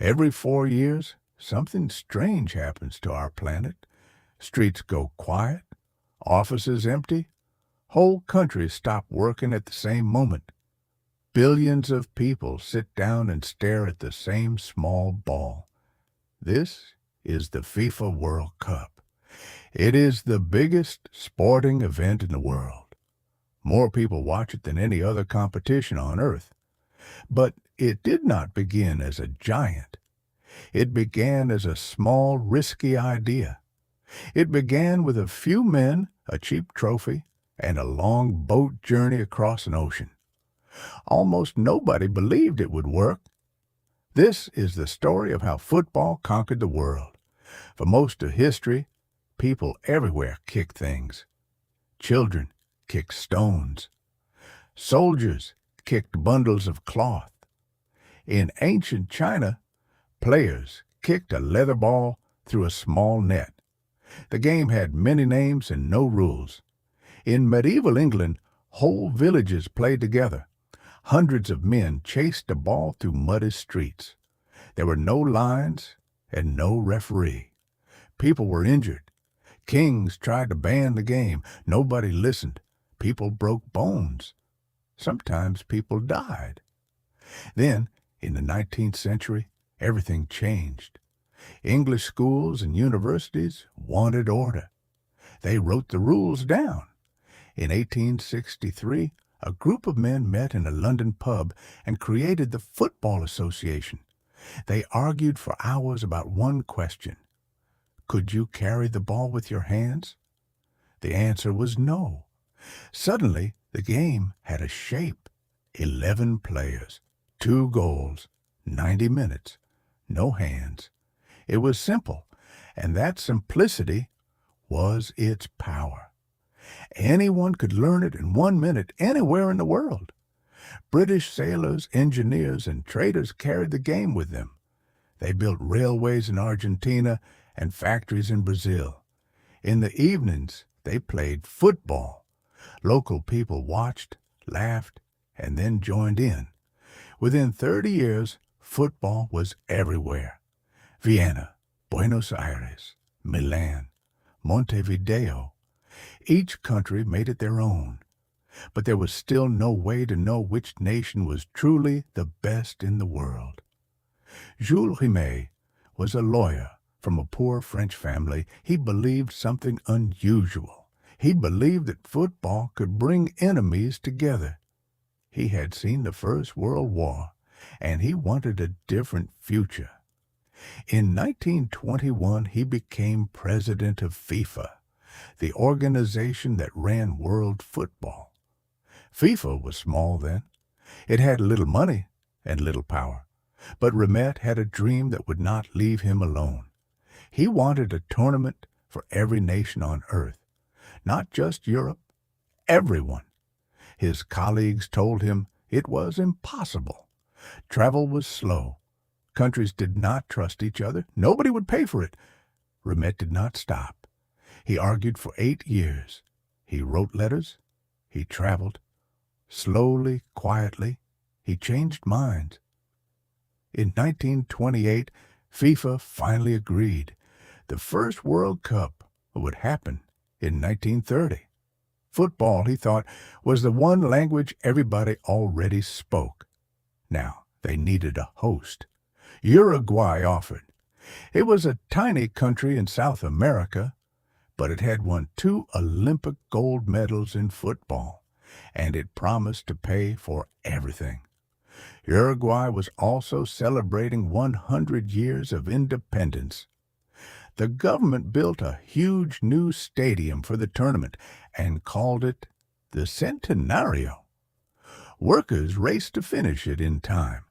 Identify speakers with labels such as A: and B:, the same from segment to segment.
A: Every 4 years, something strange happens to our planet. Streets go quiet, offices empty, whole countries stop working at the same moment. Billions of people sit down and stare at the same small ball. This is the FIFA World Cup. It is the biggest sporting event in the world. More people watch it than any other competition on Earth. But it did not begin as a giant. It began as a small, risky idea. It began with a few men, a cheap trophy, and a long boat journey across an ocean. Almost nobody believed it would work. This is the story of how football conquered the world. For most of history, people everywhere kicked things. Children kicked stones. Soldiers kicked bundles of cloth. In ancient China, players kicked a leather ball through a small net. The game had many names and no rules. In medieval England, whole villages played together. Hundreds of men chased the ball through muddy streets. There were no lines and no referee. People were injured. Kings tried to ban the game. Nobody listened. People broke bones. Sometimes people died. Then, in the 19th century, everything changed. English schools and universities wanted order. They wrote the rules down. In 1863, a group of men met in a London pub and created the Football Association. They argued for hours about one question. Could you carry the ball with your hands? The answer was no. Suddenly, the game had a shape. 11 players, 2 goals, 90 minutes, no hands. It was simple, and that simplicity was its power. Anyone could learn it in 1 minute anywhere in the world. British sailors, engineers, and traders carried the game with them. They built railways in Argentina and factories in Brazil. In the evenings, they played football. Local people watched, laughed, and then joined in. Within 30 years, football was everywhere. Vienna, Buenos Aires, Milan, Montevideo. Each country made it their own. But there was still no way to know which nation was truly the best in the world. Jules Rimet was a lawyer from a poor French family. He believed something unusual. He believed that football could bring enemies together. He had seen the First World War, and he wanted a different future. In 1921, he became president of FIFA, the organization that ran world football. FIFA was small then. It had little money and little power. But Rimet had a dream that would not leave him alone. He wanted a tournament for every nation on earth, not just Europe, everyone. His colleagues told him it was impossible. Travel was slow. Countries did not trust each other. Nobody would pay for it. Rimet did not stop. He argued for 8 years. He wrote letters. He traveled. Slowly, quietly, he changed minds. In 1928, FIFA finally agreed. The first World Cup would happen in 1930. Football, he thought, was the one language everybody already spoke. Now they needed a host. Uruguay offered. It was a tiny country in South America, but it had won 2 Olympic gold medals in football, and it promised to pay for everything. Uruguay was also celebrating 100 years of independence. The government built a huge new stadium for the tournament and called it the Centenario. Workers raced to finish it in time.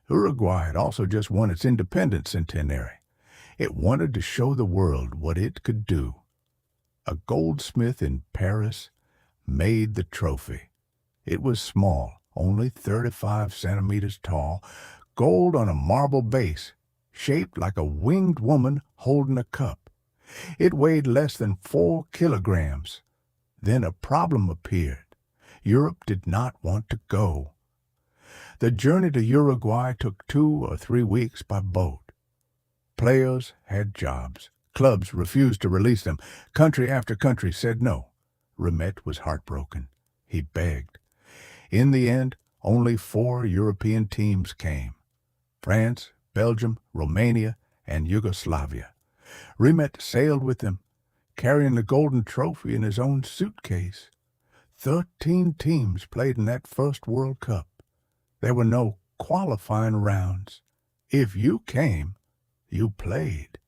A: Uruguay had also just won its independence centenary. It wanted to show the world what it could do. A goldsmith in Paris made the trophy. It was small, only 35 centimeters tall, gold on a marble base, shaped like a winged woman holding a cup. It weighed less than 4 kilograms. Then a problem appeared. Europe did not want to go. The journey to Uruguay took 2 or 3 weeks by boat. Players had jobs. Clubs refused to release them. Country after country said no. Rimet was heartbroken. He begged. In the end, only 4 European teams came: France, Belgium, Romania, and Yugoslavia. Rimet sailed with them, carrying the golden trophy in his own suitcase. 13 teams played in that first World Cup. There were no qualifying rounds. If you came, you played.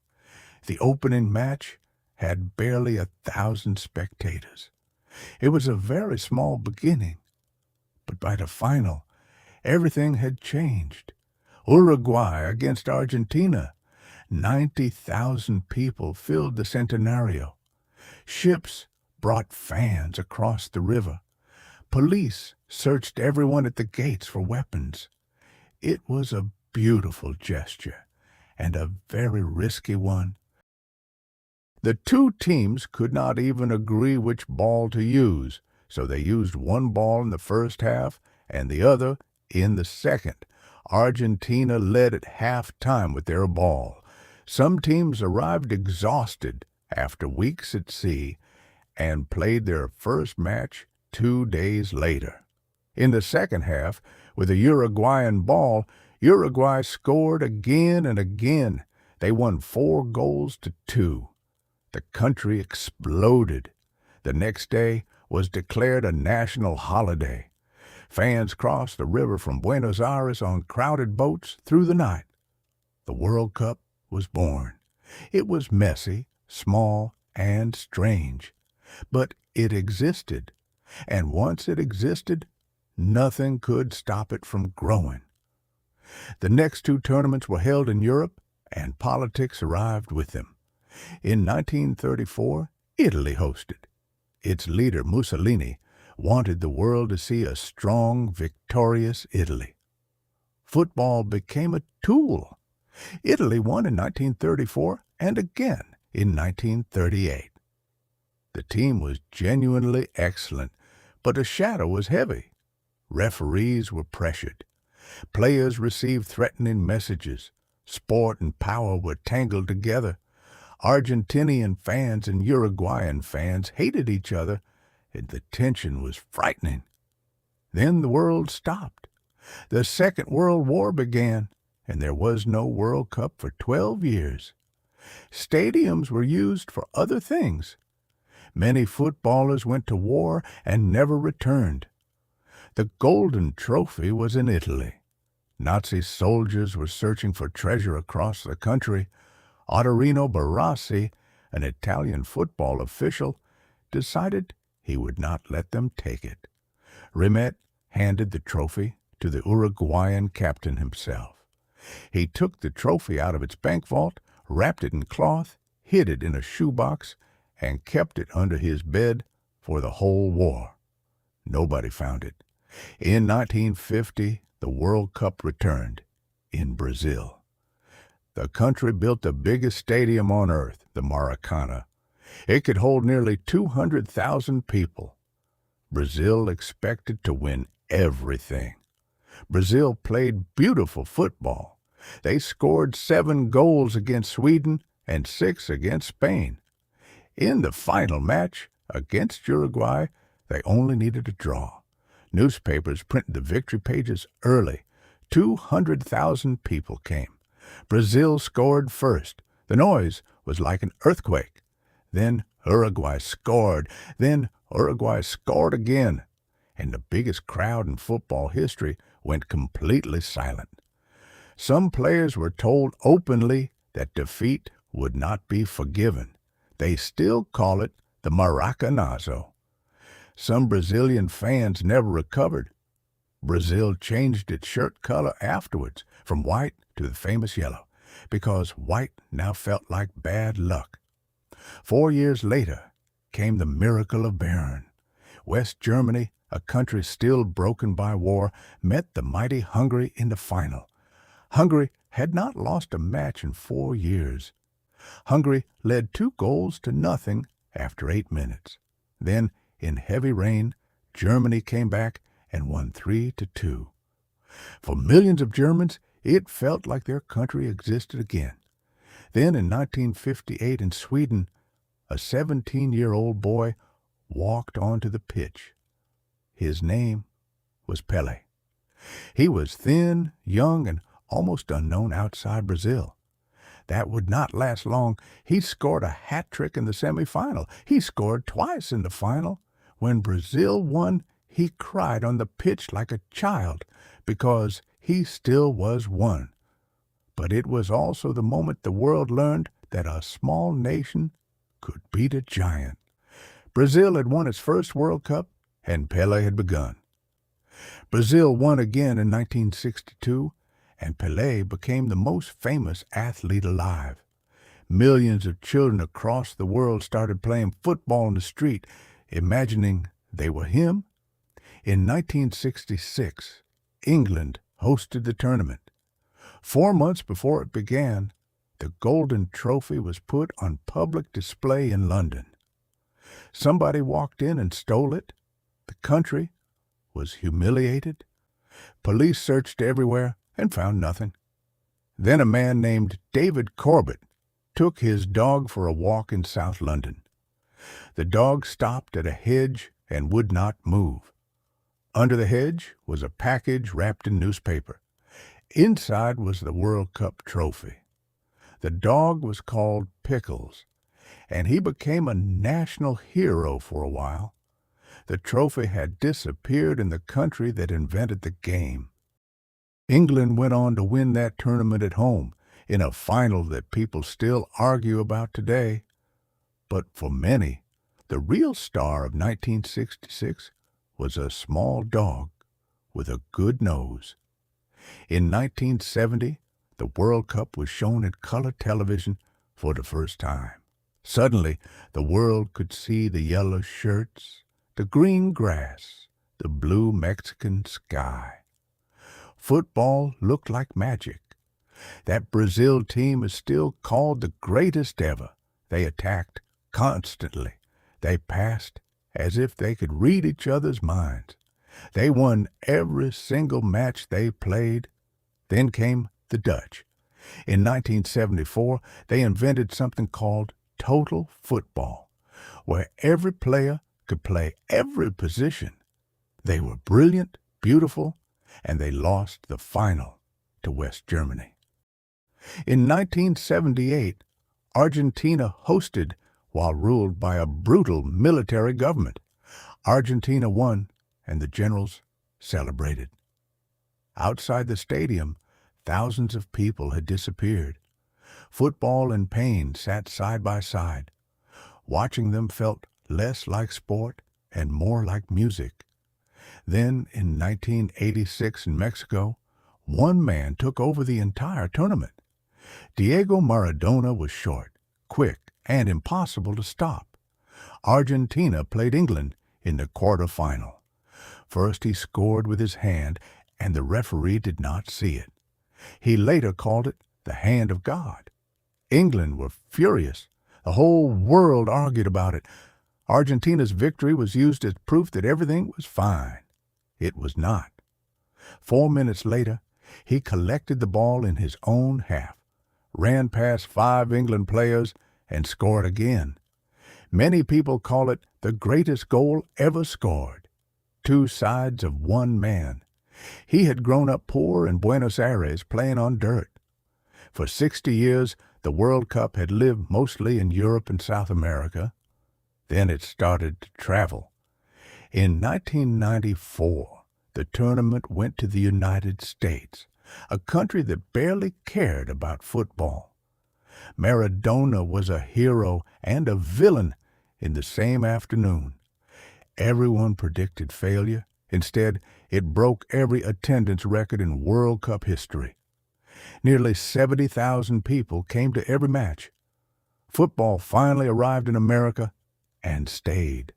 A: The opening match had barely 1,000 spectators. It was a very small beginning, but by the final, everything had changed. Uruguay against Argentina. 90,000 people filled the Centenario. Ships brought fans across the river. Police searched everyone at the gates for weapons. It was a beautiful gesture, and a very risky one. The 2 teams could not even agree which ball to use, so they used one ball in the first half and the other in the second. Argentina led at half-time with their ball. Some teams arrived exhausted after weeks at sea and played their first match 2 days later. In the second half, with a Uruguayan ball, Uruguay scored again and again. They won 4-2. The country exploded. The next day was declared a national holiday. Fans crossed the river from Buenos Aires on crowded boats through the night. The World Cup was born. It was messy, small, and strange. But it existed. And once it existed, nothing could stop it from growing. The next 2 tournaments were held in Europe, and politics arrived with them. In 1934, Italy hosted. Its leader, Mussolini, wanted the world to see a strong, victorious Italy. Football became a tool. Italy won in 1934 and again in 1938. The team was genuinely excellent, but a shadow was heavy. Referees were pressured. Players received threatening messages. Sport and power were tangled together. Argentinian fans and Uruguayan fans hated each other, and the tension was frightening. Then the world stopped. The Second World War began, and there was no World Cup for 12 years. Stadiums were used for other things. Many footballers went to war and never returned. The golden trophy was in Italy. Nazi soldiers were searching for treasure across the country. Ottorino Barassi, an Italian football official, decided he would not let them take it. Rimet handed the trophy to the Uruguayan captain himself. He took the trophy out of its bank vault, wrapped it in cloth, hid it in a shoebox, and kept it under his bed for the whole war. Nobody found it. In 1950, the World Cup returned in Brazil. The country built the biggest stadium on earth, the Maracanazo. It could hold nearly 200,000 people. Brazil expected to win everything. Brazil played beautiful football. They scored 7 goals against Sweden and 6 against Spain. In the final match against Uruguay, they only needed a draw. Newspapers printed the victory pages early. 200,000 people came. Brazil scored first. The noise was like an earthquake. Then Uruguay scored. Then Uruguay scored again. And the biggest crowd in football history went completely silent. Some players were told openly that defeat would not be forgiven. They still call it the Maracanazo. Some Brazilian fans never recovered. Brazil changed its shirt color afterwards from white to the famous yellow, because white now felt like bad luck. 4 years later came the miracle of Bern. West Germany, a country still broken by war, met the mighty Hungary in the final. Hungary had not lost a match in 4 years. Hungary led 2-0 after 8 minutes. Then, in heavy rain, Germany came back and won 3-2. For millions of Germans, it felt like their country existed again. Then in 1958 in Sweden, a 17-year-old boy walked onto the pitch. His name was Pelé. He was thin, young, and almost unknown outside Brazil. That would not last long. He scored a hat trick in the semifinal. He scored twice in the final. When Brazil won, he cried on the pitch like a child because he still was one. But it was also the moment the world learned that a small nation could beat a giant. Brazil had won its first World Cup, and Pelé had begun. Brazil won again in 1962, and Pelé became the most famous athlete alive. Millions of children across the world started playing football in the street, imagining they were him. In 1966, England hosted the tournament. 4 months before it began, the golden trophy was put on public display in London. Somebody walked in and stole it. The country was humiliated. Police searched everywhere and found nothing. Then a man named David Corbett took his dog for a walk in South London. The dog stopped at a hedge and would not move. Under the hedge was a package wrapped in newspaper. Inside was the World Cup trophy. The dog was called Pickles, and he became a national hero for a while. The trophy had disappeared in the country that invented the game. England went on to win that tournament at home in a final that people still argue about today. But for many, the real star of 1966 was a small dog with a good nose. In 1970, the World Cup was shown at color television for the first time. Suddenly, the world could see the yellow shirts, the green grass, the blue Mexican sky. Football looked like magic. That Brazil team is still called the greatest ever. They attacked constantly. They passed as if they could read each other's minds. They won every single match they played. Then came the Dutch. In 1974, they invented something called total football, where every player could play every position. They were brilliant, beautiful, and they lost the final to West Germany. In 1978, Argentina hosted while ruled by a brutal military government. Argentina won, and the generals celebrated. Outside the stadium, thousands of people had disappeared. Football and pain sat side by side. Watching them felt less like sport and more like music. Then, in 1986 in Mexico, one man took over the entire tournament. Diego Maradona was short, quick, and impossible to stop. Argentina played England in the quarterfinal. First he scored with his hand, and the referee did not see it. He later called it the hand of God. England were furious. The whole world argued about it. Argentina's victory was used as proof that everything was fine. It was not. 4 minutes later, he collected the ball in his own half, ran past 5 England players, and scored again. Many people call it the greatest goal ever scored. 2 sides of one man. He had grown up poor in Buenos Aires playing on dirt. For 60 years, the World Cup had lived mostly in Europe and South America. Then it started to travel. In 1994, the tournament went to the United States, a country that barely cared about football. Maradona was a hero and a villain in the same afternoon. Everyone predicted failure. Instead, it broke every attendance record in World Cup history. Nearly 70,000 people came to every match. Football finally arrived in America and stayed.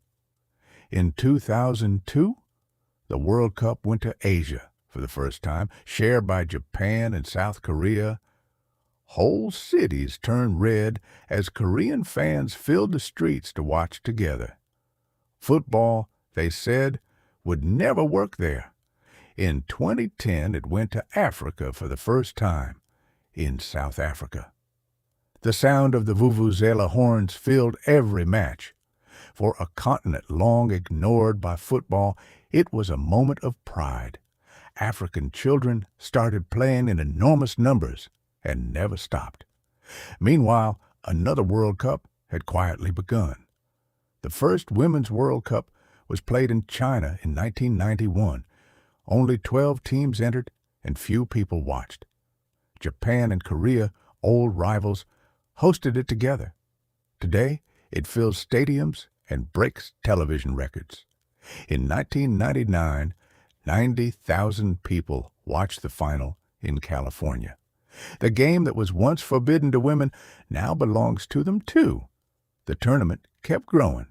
A: In 2002, the World Cup went to Asia for the first time, shared by Japan and South Korea. Whole cities turned red as Korean fans filled the streets to watch together. Football, they said, would never work there. In 2010, it went to Africa for the first time, in South Africa. The sound of the vuvuzela horns filled every match. For a continent long ignored by football, it was a moment of pride. African children started playing in enormous numbers and never stopped. Meanwhile, another World Cup had quietly begun. The first Women's World Cup was played in China in 1991. Only 12 teams entered and few people watched. Japan and Korea, old rivals, hosted it together. Today, it fills stadiums and breaks television records. In 1999, 90,000 people watched the final in California. The game that was once forbidden to women now belongs to them too. The tournament kept growing.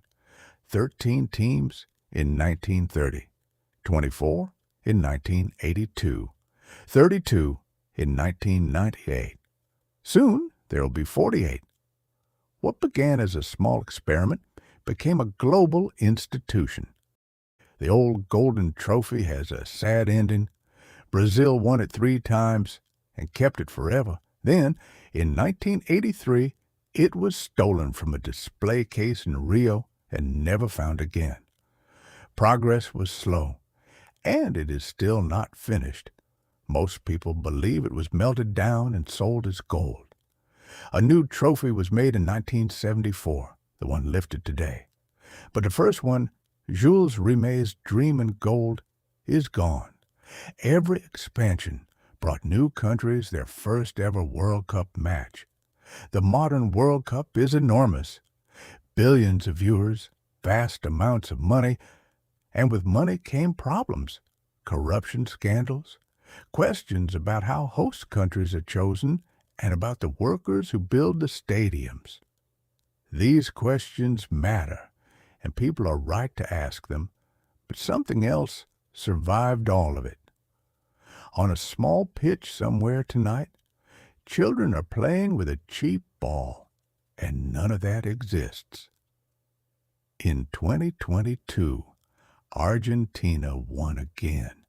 A: 13 teams in 1930, 24 in 1982, 32 in 1998. Soon there'll be 48. What began as a small experiment became a global institution. The old golden trophy has a sad ending. Brazil won it 3 times and kept it forever. Then, in 1983, it was stolen from a display case in Rio and never found again. Progress was slow, and it is still not finished. Most people believe it was melted down and sold as gold. A new trophy was made in 1974, the one lifted today. But the first one, Jules Rimet's Dream in Gold, is gone. Every expansion brought new countries their first ever World Cup match. The modern World Cup is enormous. Billions of viewers, vast amounts of money, and with money came problems, corruption scandals, questions about how host countries are chosen, and about the workers who build the stadiums. These questions matter, and people are right to ask them, but something else survived all of it. On a small pitch somewhere tonight, children are playing with a cheap ball, and none of that exists. In 2022, Argentina won again,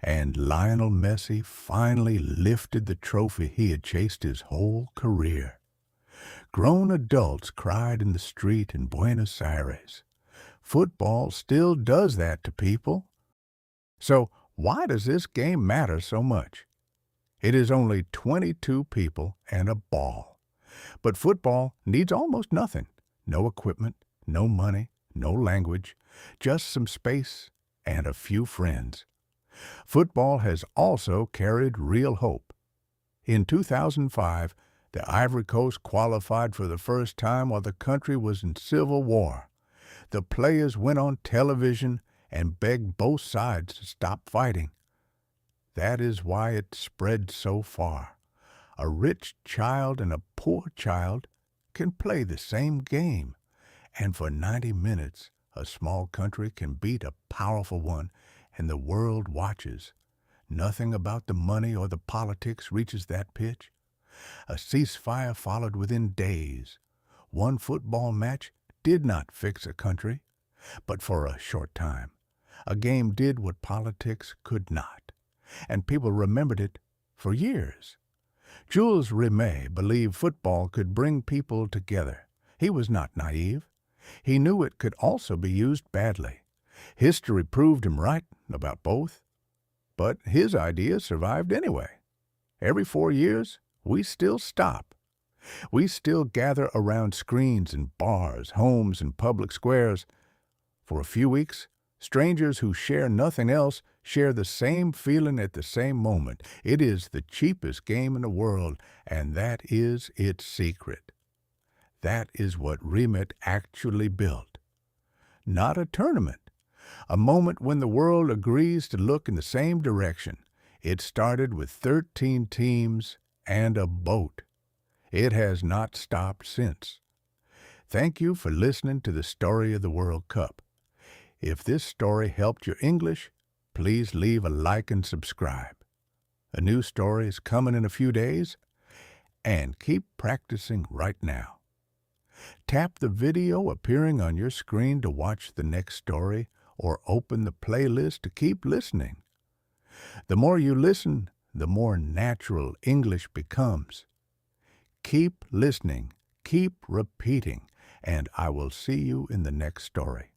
A: and Lionel Messi finally lifted the trophy he had chased his whole career. Grown adults cried in the street in Buenos Aires. Football still does that to people. So why does this game matter so much? It is only 22 people and a ball. But football needs almost nothing. No equipment, no money, no language, just some space and a few friends. Football has also carried real hope. In 2005, the Ivory Coast qualified for the first time while the country was in civil war. The players went on television and begged both sides to stop fighting. That is why it spread so far. A rich child and a poor child can play the same game, and for 90 minutes a small country can beat a powerful one, and the world watches. Nothing about the money or the politics reaches that pitch. A ceasefire followed within days. One football match did not fix a country, but for a short time. A game did what politics could not, and people remembered it for years. Jules Rimet believed football could bring people together. He was not naive. He knew it could also be used badly. History proved him right about both, but his idea survived anyway. Every 4 years, we still stop. We still gather around screens in bars, homes, and public squares. For a few weeks, strangers who share nothing else share the same feeling at the same moment. It is the cheapest game in the world, and that is its secret. That is what Rimet actually built. Not a tournament. A moment when the world agrees to look in the same direction. It started with 13 teams and a boat. It has not stopped since. Thank you for listening to the story of the World Cup. If this story helped your English, please leave a like and subscribe. A new story is coming in a few days, and keep practicing right now. Tap the video appearing on your screen to watch the next story, or open the playlist to keep listening. The more you listen, the more natural English becomes. Keep listening, keep repeating, and I will see you in the next story.